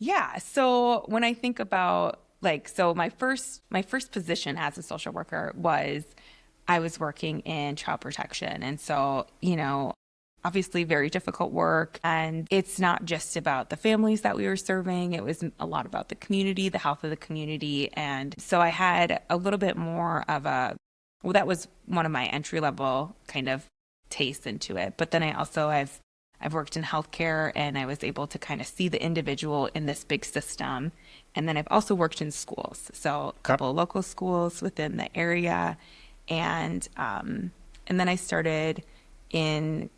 Yeah. So when I think about so my first position as a social worker was I was working in child protection. And so, obviously very difficult work. And it's not just about the families that we were serving. It was a lot about the community, the health of the community. And so I had a little bit more of that was one of my entry level kind of tastes into it. But then I've worked in healthcare and I was able to kind of see the individual in this big system. And then I've also worked in schools. So a couple of local schools within the area. And then I started in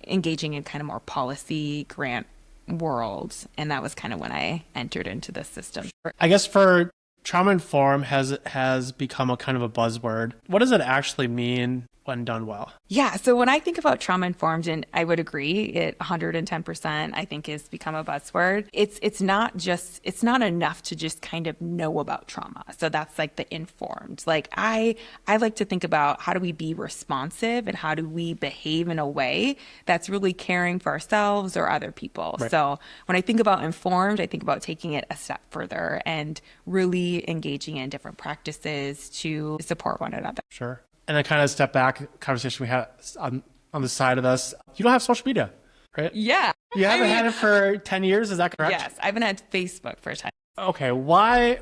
engaging in kind of more policy grant world. And that was kind of when I entered into the system. I guess for trauma informed has become a kind of a buzzword. What does it actually mean when done well? Yeah. So when I think about trauma informed, and I would agree, it 110%, I think, has become a buzzword. It's not enough to just kind of know about trauma. So that's like the informed. Like I like to think about how do we be responsive and how do we behave in a way that's really caring for ourselves or other people. Right. So when I think about informed, I think about taking it a step further and really engaging in different practices to support one another. Sure. And then kind of step back, conversation we had on the side of this. You don't have social media, right? Yeah. You haven't had it for 10 years, is that correct? Yes. I haven't had Facebook for 10. Okay. Why,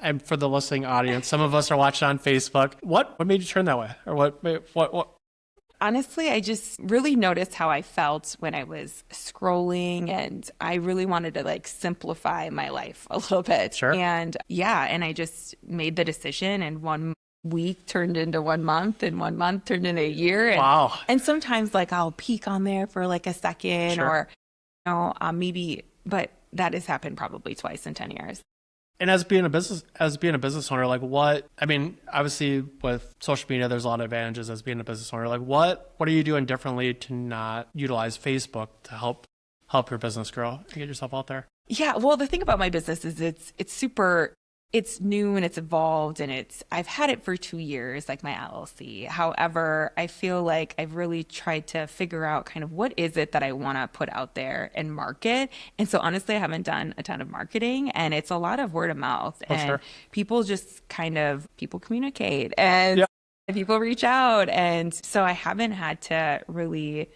and for the listening audience, some of us are watching on Facebook. What made you turn that way? Or what? Honestly, I just really noticed how I felt when I was scrolling, and I really wanted to simplify my life a little bit. Sure. And and I just made the decision, and 1 week turned into 1 month, and 1 month turned into a year. And, wow. And sometimes I'll peek on there for a second, Sure. or maybe, but that has happened probably twice in 10 years. And as being a business owner, obviously with social media, there's a lot of advantages as being a business owner. What are you doing differently to not utilize Facebook to help your business grow and get yourself out there? Yeah. Well, the thing about my business is it's new and it's evolved, and I've had it for 2 years, like my LLC. However, I feel like I've really tried to figure out kind of what is it that I want to put out there and market. And so honestly, I haven't done a ton of marketing, and it's a lot of word of mouth. Oh, and sure. people just people communicate, and people reach out. And so I haven't had to really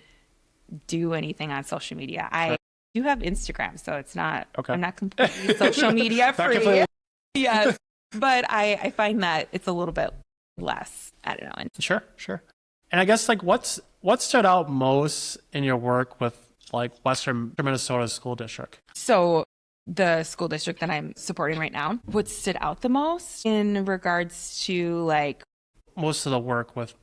do anything on social media. I do have Instagram, so it's not, okay. I'm not completely social media free. Yes, but I find that it's a little bit less. I don't know. Sure. And I guess what stood out most in your work with Western Minnesota School District? So the school district that I'm supporting right now, what stood out the most in regards to most of the work with?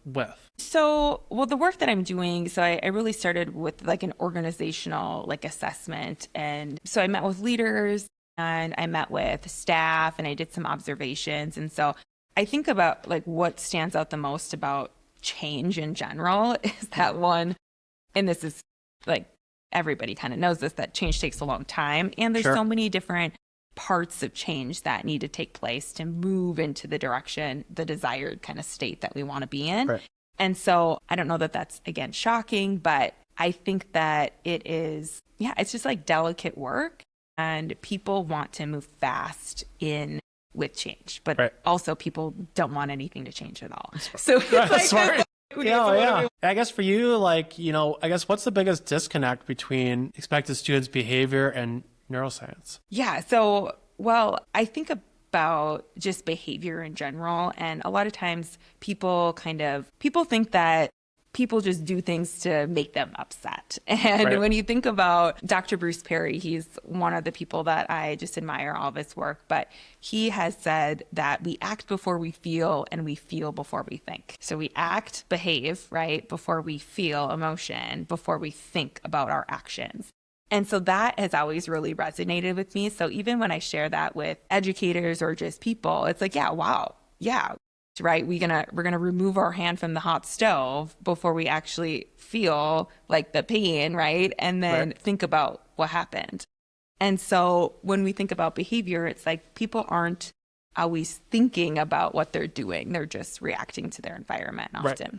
So, well, the work that I'm doing, so I really started with an organizational assessment. And so I met with leaders and I met with staff and I did some observations. And so I think about what stands out the most about change in general is that one, and this is everybody kind of knows this, that change takes a long time. And there's so many different parts of change that need to take place to move into the direction, the desired kind of state that we want to be in. Right. And so I don't know that that's, again, shocking, but I think that it is, it's just delicate work. And people want to move fast in with change, but also people don't want anything to change at all. So it's smart. Yeah. I guess for you, I guess what's the biggest disconnect between expected students' behavior and neuroscience? Yeah. So, well, I think about just behavior in general. And a lot of times people think that people just do things to make them upset. And when you think about Dr. Bruce Perry, he's one of the people that I just admire all of his work, but he has said that we act before we feel and we feel before we think. So we act, behave, right, before we feel emotion, before we think about our actions. And so that has always really resonated with me. So even when I share that with educators or just people, it's wow, right? We're gonna remove our hand from the hot stove before we actually feel the pain, right? And then think about what happened. And so when we think about behavior, it's people aren't always thinking about what they're doing. They're just reacting to their environment often.